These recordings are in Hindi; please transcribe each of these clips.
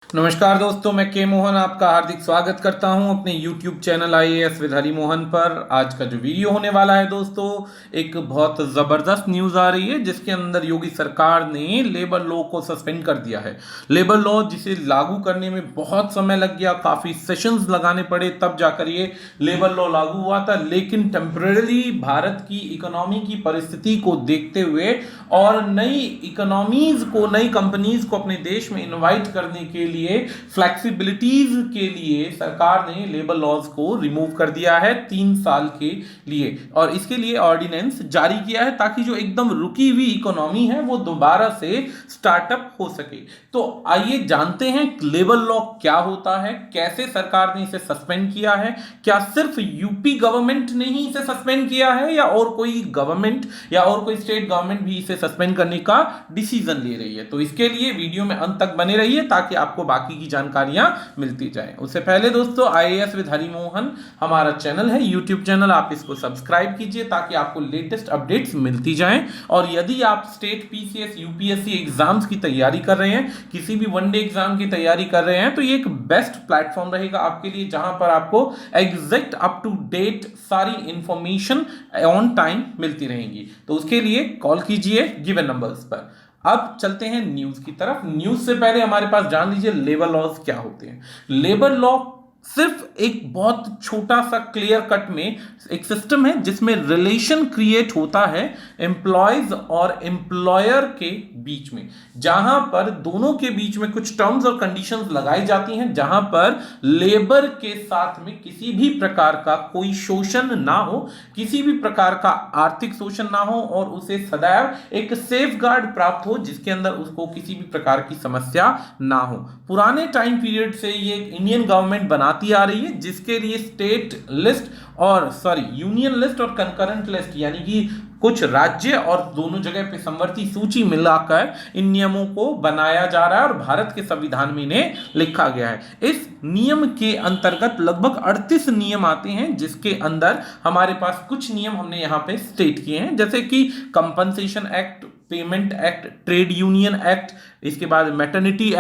नमस्कार दोस्तों, मैं के मोहन आपका हार्दिक स्वागत करता हूं अपने YouTube channel IAS with Hari Mohan पर। आज का जो वीडियो होने वाला है दोस्तों, एक बहुत ज़बरदस्त न्यूज़ आ रही है जिसके अंदर योगी सरकार ने लेबर लॉ को सस्पेंड कर दिया है। लेबर लॉ जिसे लागू करने में बहुत समय लग गया, काफ़ी सेशंस लगाने पड़े, तब जाकर ये लेबर लॉ लागू हुआ था। लेकिन टेम्पररी भारत की इकोनॉमी की परिस्थिति को देखते हुए और नई इकोनॉमीज को, नई कंपनीज को अपने देश में इन्वाइट करने के लिए, फ्लेक्सिबिलिटीज के लिए सरकार ने लेबर लॉज को रिमूव कर दिया है 3 साल के लिए, और इसके लिए ऑर्डिनेंस जारी किया है ताकि जो एकदम रुकी हुई इकोनॉमी है वो दोबारा से स्टार्टअप हो सके। तो आइए जानते हैं लेबर लॉ क्या होता है, कैसे सरकार ने इसे सस्पेंड किया है, क्या सिर्फ यूपी गवर्नमेंट ने ही इसे सस्पेंड किया है या और कोई गवर्नमेंट या और कोई स्टेट गवर्नमेंट भी इसे सस्पेंड करने का डिसीजन ले रही है। तो इसके लिए वीडियो में अंत तक बने रहिए ताकि आपको बाकी की जानकारियां मिलती जाए। उससे पहले दोस्तों, IAS विद हरि मोहन हमारा चैनल है, यूट्यूब चैनल, आप इसको सब्सक्राइब कीजिए ताकि आपको लेटेस्ट अपडेट्स मिलती जाएं। और यदि आप स्टेट PCS UPSC एग्जाम्स की तैयारी कर रहे हैं, किसी भी वनडे एग्जाम की तैयारी कर रहे हैं, तो ये एक बेस्ट प्लेटफॉर्म रहेगा आपके लिए, जहां पर आपको एग्जैक्ट अप टू डेट सारी इंफॉर्मेशन ऑन टाइम मिलती रहेंगी। तो उसके लिए कॉल कीजिए गिवन नंबर्स पर। अब चलते हैं न्यूज की तरफ। न्यूज से पहले हमारे पास जान लीजिए लेबर लॉज क्या होते हैं। लेबर लॉ सिर्फ एक बहुत छोटा सा क्लियर कट में एक सिस्टम है जिसमें रिलेशन क्रिएट होता है एम्प्लॉयज और एम्प्लॉयर के बीच में, जहां पर दोनों के बीच में कुछ टर्म्स और कंडीशंस लगाई जाती हैं, जहां पर लेबर के साथ में किसी भी प्रकार का कोई शोषण ना हो, किसी भी प्रकार का आर्थिक शोषण ना हो, और उसे सदैव एक सेफ गार्ड प्राप्त हो जिसके अंदर उसको किसी भी प्रकार की समस्या ना हो। पुराने टाइम पीरियड से ये इंडियन गवर्नमेंट बनाती आ रही है, जिसके लिए स्टेट लिस्ट और यूनियन लिस्ट और कंकरेंट लिस्ट, यानी कि कुछ राज्य और दोनों जगह पे समवर्ती सूची मिलाकर इन नियमों को बनाया जा रहा है और भारत के संविधान में इन्हें लिखा गया है। इस नियम के अंतर्गत लगभग 38 नियम आते हैं, जिसके अंदर हमारे पास कुछ नियम हमने यहां पे स्टेट किए हैं, जैसे कि compensation act, payment act, trade union act, इसके बाद मैटरनिटी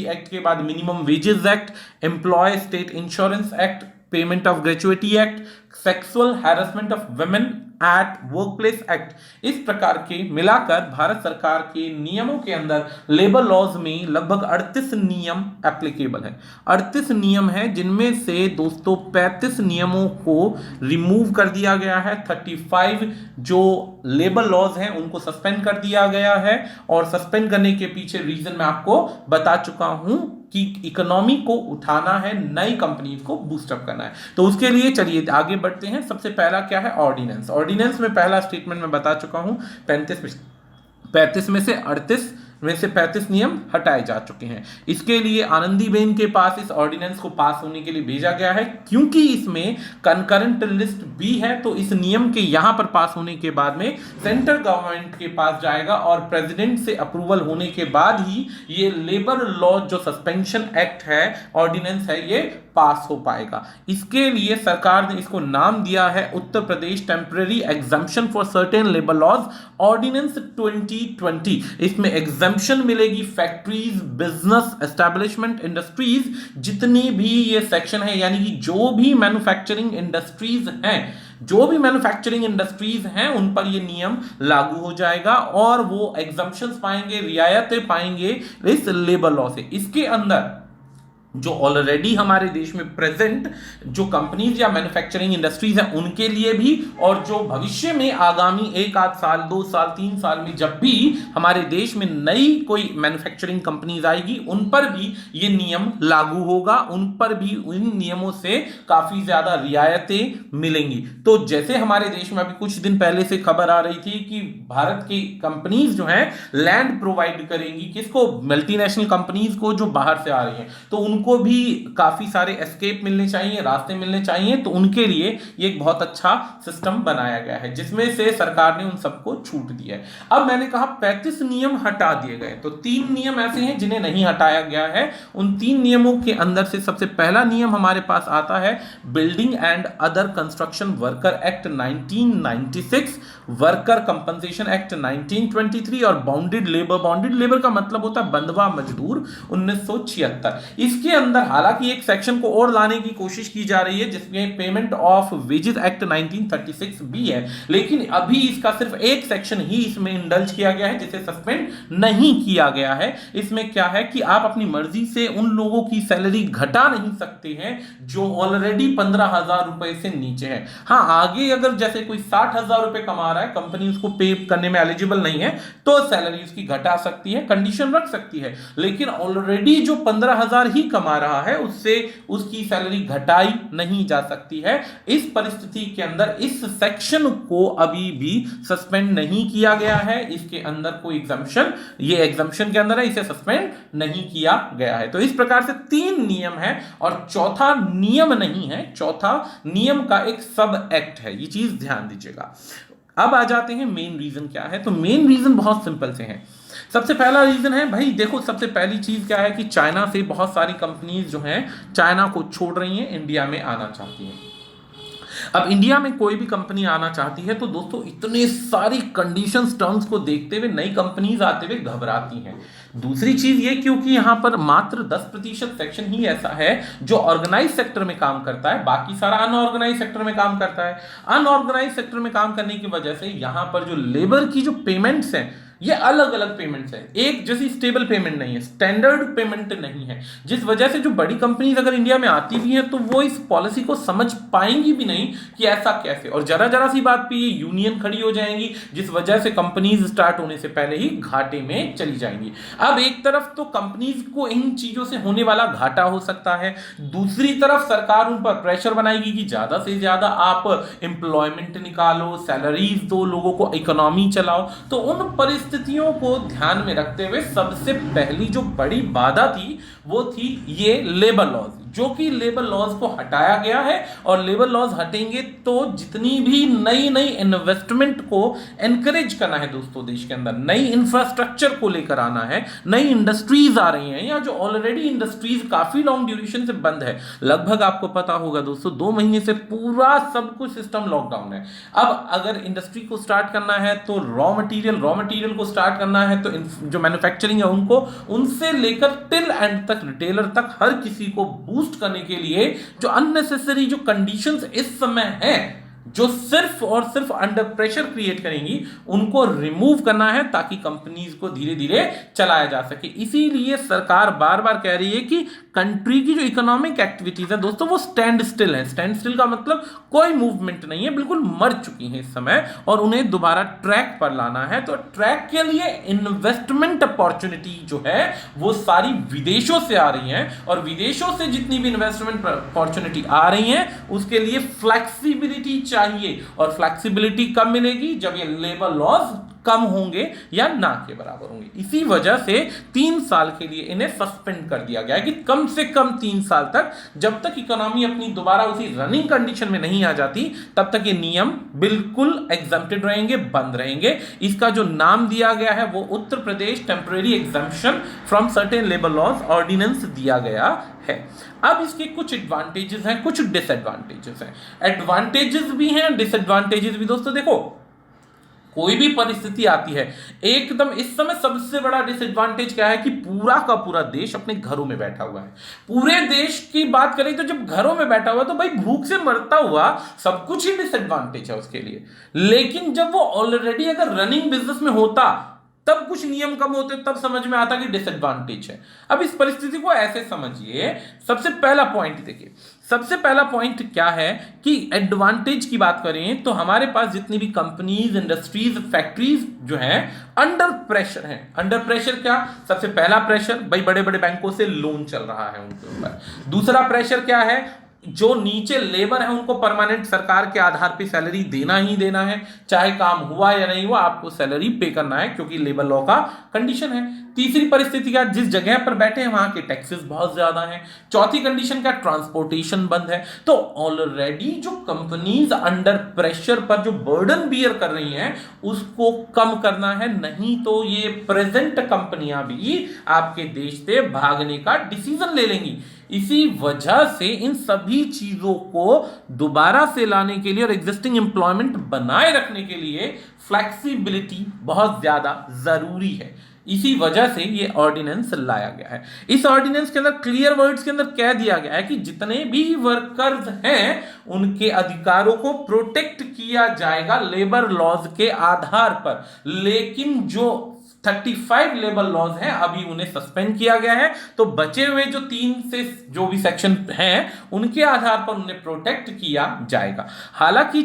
एक्ट के बाद minimum wages act, employ state insurance act, payment of gratuity act, sexual harassment of women at workplace act. इस प्रकार के मिलाकर भारत सरकार के नियमों के अंदर लेबर लॉज में लगभग 38 नियम एप्लीकेबल है। 38 नियम है, जिनमें से दोस्तों 35 नियमों को रिमूव कर दिया गया है। 35 जो लेबर लॉज हैं उनको सस्पेंड कर दिया गया है, और सस्पेंड करने के पीछे रीजन मैं आपको बता चुका हूं कि इकोनॉमी को उठाना है, नई कंपनी को बूस्टअप करना है। तो उसके लिए चलिए आगे बढ़ते हैं। सबसे पहला क्या है? ऑर्डिनेंस। ऑर्डिनेंस में पहला स्टेटमेंट मैं बता चुका हूं, 35 में से 35 नियम हटाए जा चुके हैं। इसके लिए आनंदीबेन के पास इस ऑर्डिनेंस को पास होने के लिए भेजा गया है, क्योंकि इसमें कंकरेंट लिस्ट भी है। तो इस नियम के यहां पर पास होने के बाद में सेंट्रल गवर्नमेंट के पास जाएगा और प्रेसिडेंट से अप्रूवल होने के बाद ही ये लेबर लॉ जो सस्पेंशन एक्ट है, ऑर्डिनेंस है, ये पास हो पाएगा। इसके लिए सरकार ने इसको नाम दिया है Uttar Pradesh temporary exemption for certain labour laws ordinance 2020। इसमें एग्जम्पशन मिलेगी फैक्ट्रीज, बिजनेस एस्टैब्लिशमेंट, इंडस्ट्रीज, जितनी भी ये सेक्शन है, यानी कि जो भी मैन्युफैक्चरिंग इंडस्ट्रीज हैं उन पर ये नियम लागू हो जाएगा और वो एग्जम्पशंस पाएंगे, रियायतें पाएंगे इस लेबर लॉ से। इसके अंदर जो ऑलरेडी हमारे देश में प्रेजेंट जो कंपनीज या मैन्युफैक्चरिंग इंडस्ट्रीज हैं उनके लिए भी, और जो भविष्य में आगामी 1 आध साल, 2 साल, 3 साल में जब भी हमारे देश में नई कोई मैन्युफैक्चरिंग कंपनीज आएगी, उन पर भी ये नियम लागू होगा, उन पर भी इन नियमों से काफी ज्यादा रियायतें मिलेंगी। तो जैसे हमारे देश में अभी कुछ दिन पहले से खबर आ रही थी कि भारत की कंपनीज जो हैं लैंड प्रोवाइड करेंगी, किसको? मल्टीनेशनल कंपनीज को जो बाहर से आ रही हैं, तो उनको उनको भी काफी सारे एस्केप मिलने चाहिए, रास्ते मिलने चाहिए, तो उनके लिए ये एक बहुत अच्छा सिस्टम बनाया गया है जिसमें से सरकार ने उन सबको छूट दी है। अब मैंने कहा 35 नियम हटा दिए गए, तो 3 नियम ऐसे हैं जिन्हें नहीं हटाया गया है। उन 3 नियमों के अंदर से सबसे पहला नियम हमारे पास आता है building and other construction worker act 1996, worker compensation act 1923 और बाउंडेड लेबर। बाउंडेड लेबर का मतलब होता है बंधवा मजदूर 1976। इसके अंदर हालांकि एक सेक्शन को और लाने की कोशिश की जा रही है जिसमें पेमेंट ऑफ वेजेस एक्ट 1936 भी है, लेकिन अभी इसका सिर्फ एक सेक्शन ही इसमें इंडल्ज किया गया है जिसे सस्पेंड नहीं किया गया है। इसमें क्या है कि आप अपनी मर्जी से उन लोगों की सैलरी घटा नहीं सकते हैं जो ऑलरेडी 15,000 रुपए से नीचे है। हाँ, आगे अगर जैसे कोई 60,000 रुपए कमा रहा है, कंपनी उसको पे करने में एलिजिबल नहीं है, तो सैलरी उसकी घटा सकती है, कंडीशन रख सकती है। लेकिन ऑलरेडी जो 15,000 ही कमा रहा है उससे उसकी सैलरी घटाई नहीं जा सकती है। इस परिस्थिति के अंदर इस सेक्शन को अभी भी सस्पेंड नहीं किया गया है। इसके अंदर कोई एग्जम्पशन, ये एग्जम्पशन के अंदर है, इसे सस्पेंड नहीं किया गया है। तो इस प्रकार से 3 नियम है और चौथा नियम नहीं है, चौथा नियम का एक सब एक्ट है, ये चीज ध्यान दीजिएगा। अब आ जाते हैं मेन रीजन क्या है। तो मेन रीजन बहुत सिंपल से है। सबसे पहला रीजन है भाई देखो, सबसे पहली चीज क्या है कि चाइना से बहुत सारी कंपनीज जो हैं चाइना को छोड़ रही हैं, इंडिया में आना चाहती हैं। अब इंडिया में कोई भी कंपनी आना चाहती है तो दोस्तों इतने सारी कंडीशंस टर्म्स को देखते हुए नई कंपनीज आते हुए घबराती हैं। दूसरी चीज ये क्योंकि यहां पर मात्र 10% सेक्शन ही ऐसा है जो ऑर्गेनाइज सेक्टर में काम करता है, बाकी सारा अनऑर्गेनाइज सेक्टर में काम करता है। अनऑर्गेनाइज सेक्टर में काम करने की वजह से यहां पर जो लेबर की जो पेमेंट्स हैं ये अलग अलग पेमेंट्स है, एक जैसी स्टेबल पेमेंट नहीं है, स्टैंडर्ड पेमेंट नहीं है, जिस वजह से जो बड़ी कंपनीज अगर इंडिया में आती भी हैं तो वो इस पॉलिसी को समझ पाएंगी भी नहीं कि ऐसा कैसे, और जरा जरा सी बात पे ये यूनियन खड़ी हो जाएंगी जिस वजह से कंपनीज स्टार्ट होने से पहले ही घाटे में चली जाएंगी। अब एक तरफ तो कंपनीज को इन चीजों से होने वाला घाटा हो सकता है, दूसरी तरफ सरकार उन पर प्रेशर बनाएगी कि ज्यादा से ज्यादा आप एम्प्लॉयमेंट निकालो, सैलरीज दो, लोगों को इकोनॉमी चलाओ। तो उन परिस्थितियों को ध्यान में रखते हुए सबसे पहली जो बड़ी बाधा थी वो थी ये लेबर लॉज, जो कि लेबर लॉज को हटाया गया है। और लेबर लॉज हटेंगे तो जितनी भी नई नई इन्वेस्टमेंट को एनकरेज करना है दोस्तों, देश के अंदर नई इंफ्रास्ट्रक्चर को लेकर आना है, नई इंडस्ट्रीज आ रही हैं या जो ऑलरेडी इंडस्ट्रीज काफी लॉन्ग ड्यूरेशन से बंद है, लगभग आपको पता होगा दोस्तों 2 महीने से पूरा सब कुछ सिस्टम लॉकडाउन है। अब अगर इंडस्ट्री को स्टार्ट करना है तो रॉ मटेरियल को स्टार्ट करना है तो जो मैन्युफैक्चरिंग है उनको, उनसे लेकर टिल एंड तक रिटेलर तक हर किसी को बूस्ट करने के लिए जो अननेसेसरी जो कंडीशंस इस समय हैं जो सिर्फ और सिर्फ अंडर प्रेशर क्रिएट करेंगी, उनको रिमूव करना है ताकि कंपनीज को धीरे धीरे चलाया जा सके। इसीलिए सरकार बार बार कह रही है कि कंट्री की जो इकोनॉमिक एक्टिविटीज है दोस्तों वो स्टैंड स्टिल है। स्टैंड स्टिल का मतलब कोई मूवमेंट नहीं है, बिल्कुल मर चुकी है इस समय, और उन्हें दोबारा ट्रैक पर लाना है। तो ट्रैक के लिए इन्वेस्टमेंट अपॉर्चुनिटी जो है वो सारी विदेशों से आ रही है, और विदेशों से जितनी भी इन्वेस्टमेंट अपॉर्चुनिटी आ रही है उसके लिए फ्लेक्सिबिलिटी चाहिए। और फ्लेक्सिबिलिटी कब मिलेगी? जब ये लेबर लॉज कम होंगे या ना के बराबर होंगे। इसी वजह से 3 साल के लिए इन्हें सस्पेंड कर दिया गया है कि कम से कम 3 साल तक, जब तक इकोनॉमी अपनी दोबारा उसी रनिंग कंडीशन में नहीं आ जाती तब तक ये नियम बिल्कुल एग्जम्प्टेड रहेंगे, बंद रहेंगे। इसका जो नाम दिया गया है वो Uttar Pradesh temporary exemption from certain labour laws ordinance दिया गया है। अब इसके कुछ एडवांटेजेस हैं, कुछ डिसएडवांटेजेस हैं। एडवांटेजेस भी हैं, डिसएडवांटेजेस भी। दोस्तों देखो, कोई भी परिस्थिति आती है एकदम, इस समय सबसे बड़ा डिसएडवांटेज क्या है कि पूरा का पूरा देश अपने घरों में बैठा हुआ है। पूरे देश की बात करें तो जब घरों में बैठा हुआ तो भाई भूख से मरता हुआ, सब कुछ ही डिसएडवांटेज है उसके लिए। लेकिन जब वो ऑलरेडी अगर रनिंग बिजनेस में होता, तब कुछ नियम कम होते, तब समझ में आता कि डिसएडवांटेज है। अब इस परिस्थिति को ऐसे समझिए, सबसे पहला पॉइंट देखिए, सबसे पहला पॉइंट क्या है कि एडवांटेज की बात करें तो हमारे पास जितनी भी कंपनीज, इंडस्ट्रीज, फैक्ट्रीज जो हैं अंडर प्रेशर हैं। अंडर प्रेशर क्या? सबसे पहला प्रेशर भाई बड़े बड़े बैंकों से लोन चल रहा है उनके ऊपर। दूसरा प्रेशर क्या है? जो नीचे लेबर है उनको परमानेंट सरकार के आधार पे सैलरी देना ही देना है, चाहे काम हुआ या नहीं हुआ आपको सैलरी पे करना है, क्योंकि लेबर लॉ का कंडीशन है। तीसरी परिस्थिति क्या, जिस जगह पर बैठे हैं वहां के टैक्सेस बहुत ज्यादा हैं। चौथी कंडीशन क्या, ट्रांसपोर्टेशन बंद है। तो ऑलरेडी जो कंपनीज अंडर प्रेशर पर जो बर्डन बियर कर रही हैं उसको कम करना है, नहीं तो ये प्रेजेंट कंपनियां भी आपके देश से भागने का डिसीजन ले लेंगी। इसी वजह से इन सभी चीजों को दोबारा से लाने के लिए और एग्जिस्टिंग एम्प्लॉयमेंट बनाए रखने के लिए फ्लेक्सिबिलिटी बहुत ज्यादा जरूरी है। इसी वजह से ये ऑर्डिनेंस लाया गया है। इस ऑर्डिनेंस के अंदर क्लियर वर्ड्स के अंदर कह दिया गया है कि जितने भी वर्कर्स हैं उनके अधिकारों को प्रोटेक्ट किया जाएगा लेबर लॉज के आधार पर, लेकिन जो 35 लेबर लॉज हैं अभी उन्हें सस्पेंड किया गया है। तो बचे हुए जो 3 से जो भी सेक्शन हैं उनके आधार पर उन्हें प्रोटेक्ट किया जाएगा। हालांकि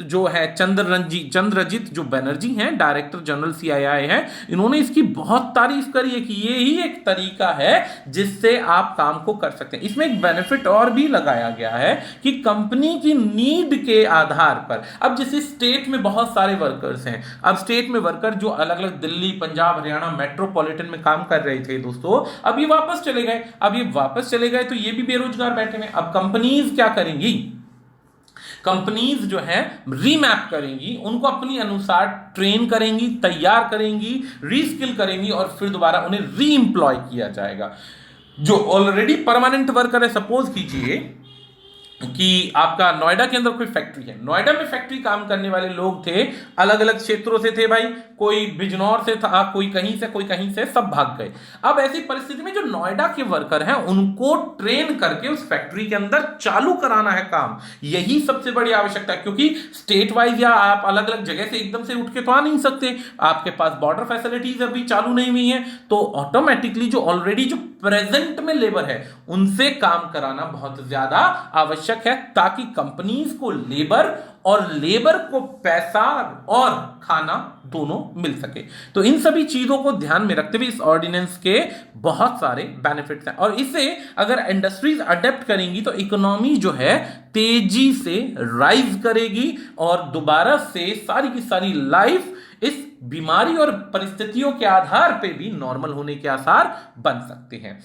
जो है चंद्रजीत जो बनर्जी हैं, डायरेक्टर जनरल सीआईआई हैं, इन्होंने इसकी बहुत तारीफ करी है कि ये ही एक तरीका है जिससे आप काम को कर सकते हैं। इसमें एक बेनिफिट और भी लगाया गया है कि कंपनी की नीड के आधार पर, अब जैसे स्टेट में बहुत सारे वर्कर्स हैं, अब स्टेट में वर्कर जो अलग अलग दिल्ली, पंजाब, हरियाणा मेट्रोपॉलिटन में काम कर रहे थे दोस्तों, अब ये वापस चले गए। अब ये वापस चले गए तो ये भी बेरोजगार बैठे हुए। अब कंपनीज क्या करेंगी, कंपनीज जो है रीमैप करेंगी, उनको अपनी अनुसार ट्रेन करेंगी, तैयार करेंगी, रीस्किल करेंगी और फिर दोबारा उन्हें री एम्प्लॉय किया जाएगा। जो ऑलरेडी परमानेंट वर्कर है, सपोज कीजिए कि आपका नोएडा के अंदर कोई फैक्ट्री है, नोएडा में फैक्ट्री काम करने वाले लोग थे, अलग अलग क्षेत्रों से थे भाई, कोई बिजनौर से था, कोई कहीं से, सब भाग गए। अब ऐसी परिस्थिति में जो नोएडा के वर्कर हैं उनको ट्रेन करके उस फैक्ट्री के अंदर चालू कराना है काम, यही सबसे बड़ी आवश्यकता है। क्योंकि स्टेट वाइज या आप अलग अलग जगह से एकदम से उठ के तो आ नहीं सकते, आपके पास बॉर्डर फैसिलिटीज अभी चालू नहीं हुई है, तो ऑटोमेटिकली जो ऑलरेडी जो प्रेजेंट में लेबर है उनसे काम कराना बहुत ज्यादा आवश्यक है, ताकि कंपनीज को लेबर और लेबर को पैसा और खाना दोनों मिल सके। तो इन सभी चीजों को ध्यान में रखते हुए इस ऑर्डिनेंस के बहुत सारे बेनिफिट्स हैं, और इसे अगर इंडस्ट्रीज अडेप्ट करेंगी तो इकोनॉमी जो है तेजी से राइज करेगी और दोबारा से सारी की सारी लाइफ इस बीमारी और परिस्थितियों के आधार पे भी नॉर्मल होने के आसार बन सकते हैं।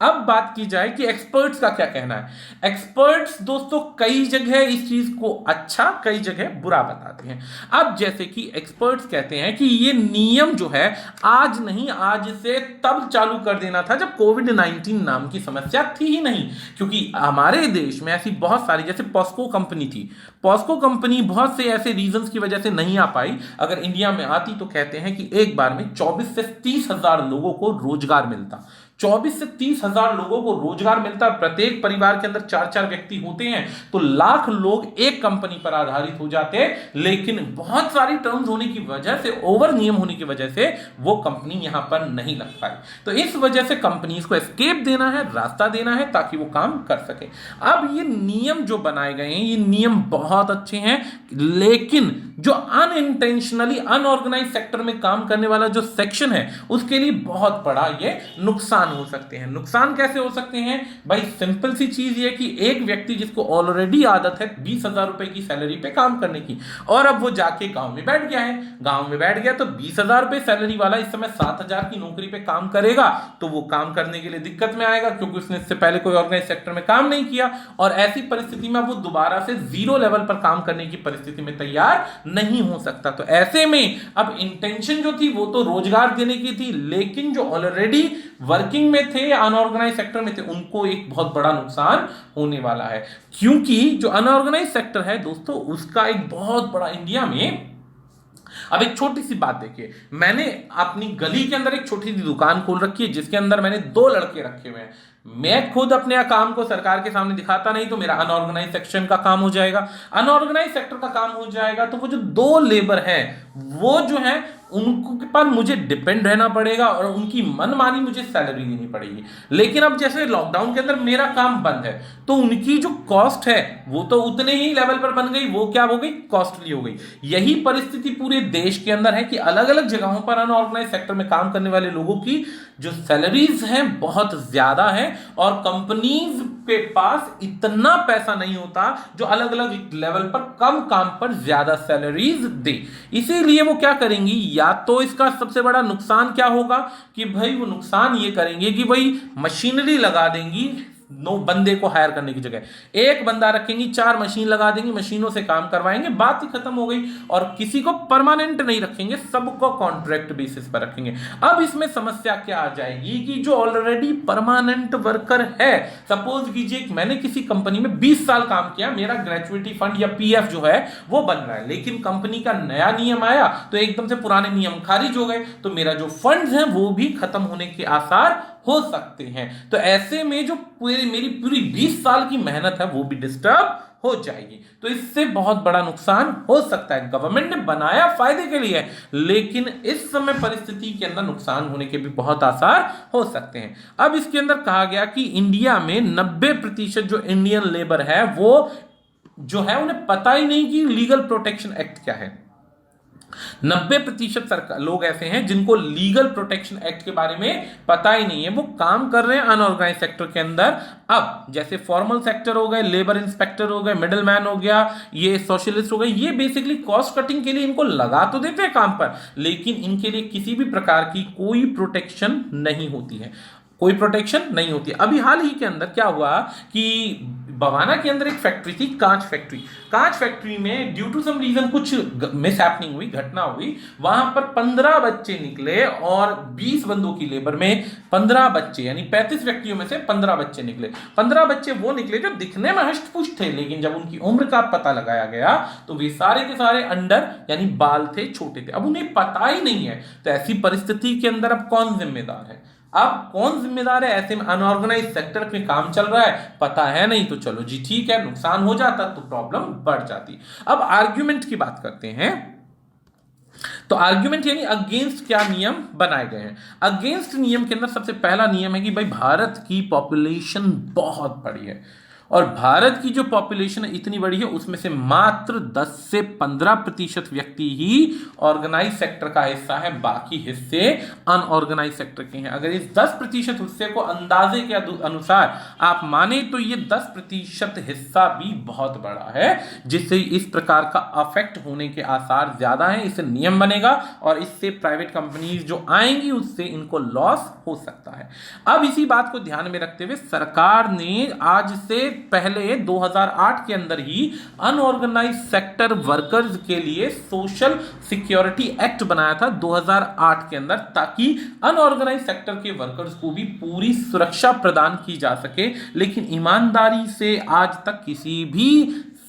अब बात की जाए कि एक्सपर्ट्स का क्या कहना है। एक्सपर्ट्स दोस्तों कई जगह इस चीज को अच्छा, कई जगह बुरा बताते हैं। अब जैसे कि एक्सपर्ट्स कहते हैं कि ये नियम जो है आज नहीं, आज से तब चालू कर देना था जब कोविड-19 नाम की समस्या थी ही नहीं, क्योंकि हमारे देश में ऐसी बहुत सारी, जैसे पॉस्को कंपनी थी, पॉस्को कंपनी बहुत से ऐसे रीजंस की वजह से नहीं आ पाई। अगर इंडिया में आती तो कहते हैं कि एक बार में 24 से 30 हजार लोगों को रोजगार मिलता, 24 से 30 हजार लोगों को रोजगार मिलता, प्रत्येक परिवार के अंदर 4-4 व्यक्ति होते हैं, तो लाख लोग एक कंपनी पर आधारित हो जाते। लेकिन बहुत सारी टर्म्स होने की वजह से, ओवर नियम होने की वजह से वो कंपनी यहां पर नहीं लग पाई। तो इस वजह से कंपनीज को एस्केप देना है, रास्ता देना है ताकि वो काम कर सके। अब ये नियम जो बनाए गए हैं, ये नियम बहुत अच्छे हैं, लेकिन जो अनइंटेंशनली अनऑर्गेनाइज सेक्टर में काम करने वाला जो सेक्शन है उसके लिए बहुत बड़ा ये नुकसान हो सकते हैं। नुकसान कैसे हो सकते हैं भाई, सिंपल सी चीज ये कि एक व्यक्ति जिसको ऑलरेडी आदत है 20,000 रुपए की सैलरी पे काम करने की, और अब वो जाके गांव में बैठ गया है, गांव में बैठ गया तो 20,000 रुपए सैलरी वाला इस समय 7,000 की नौकरी पे काम करेगा, तो वो काम करने के लिए दिक्कत में आएगा, क्योंकि उसने इससे पहले कोई ऑर्गेनाइज सेक्टर में काम नहीं किया, और ऐसी परिस्थिति में वो दोबारा से जीरो लेवल पर काम करने की परिस्थिति में तैयार नहीं हो सकता। तो ऐसे में अब इंटेंशन जो थी वो तो रोजगार देने की थी, लेकिन जो ऑलरेडी वर्किंग में थे, अनऑर्गेनाइज सेक्टर में थे, उनको एक बहुत बड़ा नुकसान होने वाला है। क्योंकि जो अनऑर्गेनाइज सेक्टर है दोस्तों, उसका एक बहुत बड़ा इंडिया में, अब एक छोटी सी बात देखिए, मैंने अपनी गली के अंदर एक छोटी सी दुकान खोल रखी है जिसके अंदर मैंने 2 लड़के रखे हुए हैं। मैं खुद अपने काम को सरकार के सामने दिखाता नहीं तो मेरा अनऑर्गेनाइज सेक्शन का काम हो जाएगा, अनऑर्गेनाइज सेक्टर का काम हो जाएगा, तो वो जो 2 लेबर हैं वो जो है उनको के पास मुझे डिपेंड रहना पड़ेगा और उनकी मनमानी मुझे सैलरी देनी पड़ेगी। लेकिन अब जैसे लॉकडाउन के अंदर मेरा काम बंद है तो उनकी जो कॉस्ट है वो तो उतने ही लेवल पर बन गई, वो क्या हो गई, कॉस्टली हो गई। यही परिस्थिति पूरे देश के अंदर है कि अलग अलग जगहों पर अनऑर्गेनाइज सेक्टर में काम करने वाले लोगों की जो सैलरीज हैं बहुत ज्यादा है, और कंपनीज के पास इतना पैसा नहीं होता जो अलग अलग लेवल पर कम काम पर ज्यादा सैलरीज दे। इसीलिए वो क्या करेंगी, या तो इसका सबसे बड़ा नुकसान क्या होगा कि भाई वो नुकसान ये करेंगे कि भाई मशीनरी लगा देंगी, बंदे को हायर करने की जगह एक बंदा रखेंगी, 4 मशीन लगा देंगी, मशीनों से काम करवाएंगे, बात ही खत्म हो गई। और किसी को परमानेंट नहीं रखेंगे, सबको कॉन्ट्रैक्ट बेसिस पर रखेंगे। अब इसमें समस्या क्या आ जाएगी कि जो ऑलरेडी परमानेंट वर्कर है, सपोज कीजिए मैंने किसी कंपनी में 20 साल काम किया, मेरा ग्रेचुइटी फंड या पीएफ जो है वो बन रहा है, लेकिन कंपनी का नया नियम आया तो एकदम से पुराने नियम खारिज हो गए, तो मेरा जो फंड्स हैं वो भी खत्म होने के आसार हो सकते हैं। तो ऐसे में जो मेरी पूरी 20 साल की मेहनत है वो भी डिस्टर्ब हो जाएगी। तो इससे बहुत बड़ा नुकसान हो सकता है। गवर्नमेंट ने बनाया फायदे के लिए, लेकिन इस समय परिस्थिति के अंदर नुकसान होने के भी बहुत आसार हो सकते हैं। अब इसके अंदर कहा गया कि इंडिया में 90% जो इंडियन लेबर है वो जो है उन्हें पता ही नहीं कि लीगल प्रोटेक्शन एक्ट क्या है। 90% लोग ऐसे हैं जिनको लीगल प्रोटेक्शन एक्ट के बारे में पता ही नहीं है। वो काम कर रहे हैं अनऑर्गेनाइज सेक्टर के अंदर। अब जैसे फॉर्मल सेक्टर हो गए, लेबर इंस्पेक्टर हो गए, मिडिल मैन हो गया, ये सोशलिस्ट हो गए, ये बेसिकली कॉस्ट कटिंग के लिए इनको लगा तो देते हैं काम पर, लेकिन इनके लिए किसी भी प्रकार की कोई प्रोटेक्शन नहीं होती है, कोई प्रोटेक्शन नहीं होती। अभी हाल ही के अंदर क्या हुआ कि बवाना के अंदर एक फैक्ट्री थी, कांच फैक्ट्री में ड्यू टू सम रीजन कुछ मिसहैपनिंग हुई, घटना हुई। वहां पर 15 बच्चे निकले और 20 बंदों की लेबर में 15 बच्चे, यानी 35 व्यक्तियों में से 15 बच्चे निकले। 15 बच्चे वो निकले जो दिखने में हष्ट-पुष्ट थे, लेकिन जब उनकी उम्र का पता लगाया गया तो वे सारे के सारे अंडर यानी बाल थे, छोटे थे। अब उन्हें पता ही नहीं है। तो ऐसी परिस्थिति के अंदर अब कौन जिम्मेदार है? ऐसे में अनऑर्गेनाइज सेक्टर में काम चल रहा है, पता है नहीं, तो चलो जी ठीक है, नुकसान हो जाता तो प्रॉब्लम बढ़ जाती। अब आर्ग्यूमेंट की बात करते हैं। तो आर्ग्यूमेंट यानी अगेंस्ट क्या नियम बनाए गए हैं। अगेंस्ट नियम के अंदर सबसे पहला नियम है कि भाई भारत की पॉपुलेशन बहुत बड़ी है, और भारत की जो पॉपुलेशन इतनी बड़ी है उसमें से मात्र 10 से 15% व्यक्ति ही ऑर्गेनाइज सेक्टर का हिस्सा है, बाकी हिस्से अनऑर्गेनाइज सेक्टर के हैं। अगर इस 10% हिस्से को अंदाजे के अनुसार आप माने तो ये 10% हिस्सा भी बहुत बड़ा है, जिससे इस प्रकार का अफेक्ट होने के आसार ज्यादा हैं। इससे नियम बनेगा और इससे प्राइवेट कंपनीज जो आएंगी उससे इनको लॉस हो सकता है। अब इसी बात को ध्यान में रखते हुए सरकार ने आज से पहले 2008 के अंदर ही अनऑर्गेनाइज सेक्टर वर्कर्स के लिए सोशल सिक्योरिटी एक्ट बनाया था 2008 के अंदर, ताकि अनऑर्गेनाइज सेक्टर के वर्कर्स को भी पूरी सुरक्षा प्रदान की जा सके। लेकिन ईमानदारी से आज तक किसी भी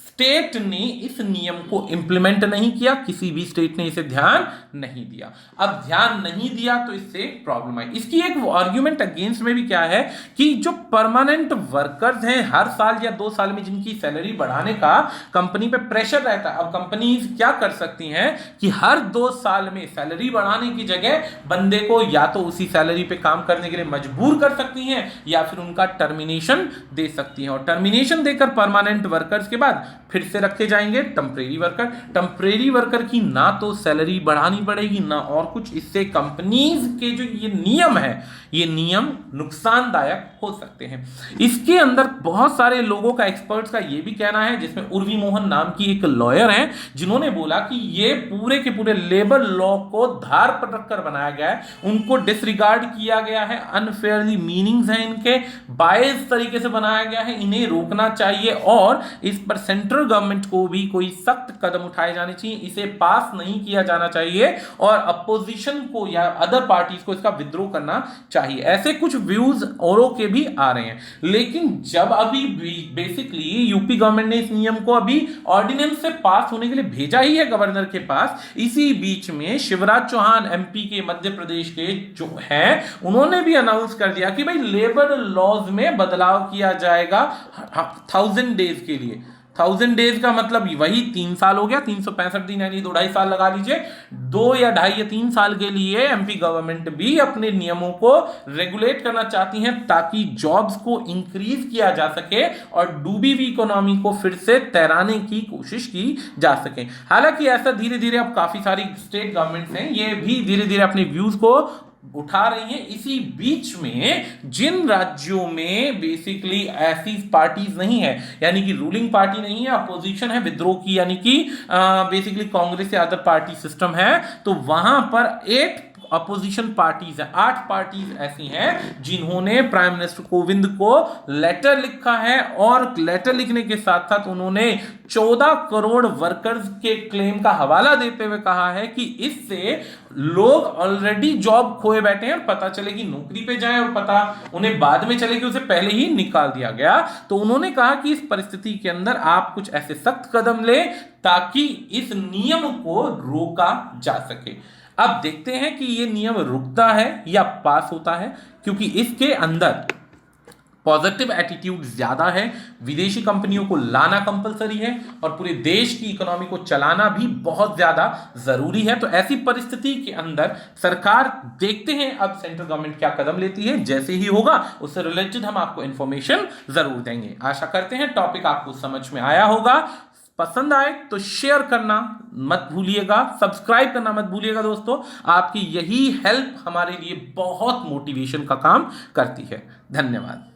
स्टेट ने इस नियम को इंप्लीमेंट नहीं किया, किसी भी स्टेट ने इसे ध्यान नहीं दिया। अब ध्यान नहीं दिया तो इससे प्रॉब्लम आई। इसकी एक आर्ग्यूमेंट अगेंस्ट में भी क्या है कि जो परमानेंट वर्कर्स हैं, हर साल या 2 साल में जिनकी सैलरी बढ़ाने का कंपनी पे प्रेशर रहता है, अब कंपनी क्या कर सकती हैं कि हर 2 साल में सैलरी बढ़ाने की जगह बंदे को या तो उसी सैलरी पे काम करने के लिए मजबूर कर सकती हैं या फिर उनका टर्मिनेशन दे सकती हैं। और टर्मिनेशन देकर परमानेंट वर्कर्स के बाद फिर से रखे जाएंगे टेम्परेरी वर्कर की ना तो सैलरी बढ़ानी पड़ेगी ना और कुछ। इससे कंपनीज के जो ये नियम है, ये नियम नुकसानदायक हो सकते हैं। इसके अंदर बहुत सारे लोगों का, एक्सपर्ट्स का ये भी कहना है, जिसमें उर्वी मोहन नाम की एक लॉयर हैं, जिन्होंने बोला कि ये पूरे के पूरे लेबर लॉ को धार पर रखकर बनाया गया है, उनको डिसरिगार्ड किया गया है, अनफेयरली मीनिंग्स हैं इनके, बायस तरीके से बनाया गया है, इन्हें रोकना चाहिए और इस पर सेंट्रल गवर्नमेंट को भी कोई सख्त कदम उठाए जाने चाहिए, इसे पास नहीं किया जाना चाहिए और अपोजिशन को या अदर पार्टीज को इसका विद्रोह करना चाहिए। ऐसे कुछ व्यूज औरों के भी आ रहे हैं। लेकिन जब अभी बेसिकली यूपी गवर्नमेंट ने इस नियम को अभी ऑर्डिनेंस से पास होने के लिए भेजा ही है गवर्नर के पास, इसी बीच में शिवराज चौहान एमपी के, मध्य प्रदेश के जो हैं, उन्होंने भी अनाउंस कर दिया कि भाई लेबर लॉज में बदलाव किया जाएगा 1000 डेज के लिए। 1000 डेज का मतलब वही 3 साल हो गया, 365 दिन, यानी 2-2.5 साल लगा लीजिए। 2 या 2.5 या 3 साल के लिए एमपी गवर्नमेंट भी अपने नियमों को रेगुलेट करना चाहती हैं ताकि जॉब्स को इंक्रीज किया जा सके और डूबी हुई इकोनॉमी को फिर से तैराने की कोशिश की जा सके। हालांकि ऐसा धीरे धीरे अब काफी सारी स्टेट गवर्नमेंट्स हैं, ये भी धीरे धीरे अपने व्यूज को उठा रही हैं। इसी बीच में जिन राज्यों में बेसिकली ऐसी पार्टीज नहीं है, यानी कि रूलिंग पार्टी नहीं है, अपोजिशन है, विद्रोह की, यानी कि बेसिकली कांग्रेस या अदर पार्टी सिस्टम है, तो वहां पर 8 अपोजिशन पार्टीज है, 8 पार्टीज ऐसी हैं जिन्होंने प्राइम मिनिस्टर कोविंद को लेटर लिखा है, और लेटर लिखने के साथ साथ उन्होंने 14 करोड़ वर्कर्स के क्लेम का हवाला देते हुए कहा है कि इससे लोग ऑलरेडी जॉब खोए बैठे हैं और पता चले कि नौकरी पे जाएं और पता उन्हें बाद में चले कि उसे पहले ही निकाल दिया गया। तो उन्होंने कहा कि इस परिस्थिति के अंदर आप कुछ ऐसे सख्त कदम ले ताकि इस नियम को रोका जा सके। अब देखते हैं कि यह नियम रुकता है या पास होता है, क्योंकि इसके अंदर पॉजिटिव एटीट्यूड ज्यादा है, विदेशी कंपनियों को लाना कंपलसरी है और पूरे देश की इकोनॉमी को चलाना भी बहुत ज्यादा जरूरी है। तो ऐसी परिस्थिति के अंदर सरकार, देखते हैं अब सेंट्रल गवर्नमेंट क्या कदम लेती है, जैसे ही होगा उससे रिलेटेड हम आपको इंफॉर्मेशन जरूर देंगे। आशा करते हैं टॉपिक आपको समझ में आया होगा। पसंद आए तो शेयर करना मत भूलिएगा, सब्सक्राइब करना मत भूलिएगा दोस्तों। आपकी यही हेल्प हमारे लिए बहुत मोटिवेशन का काम करती है। धन्यवाद।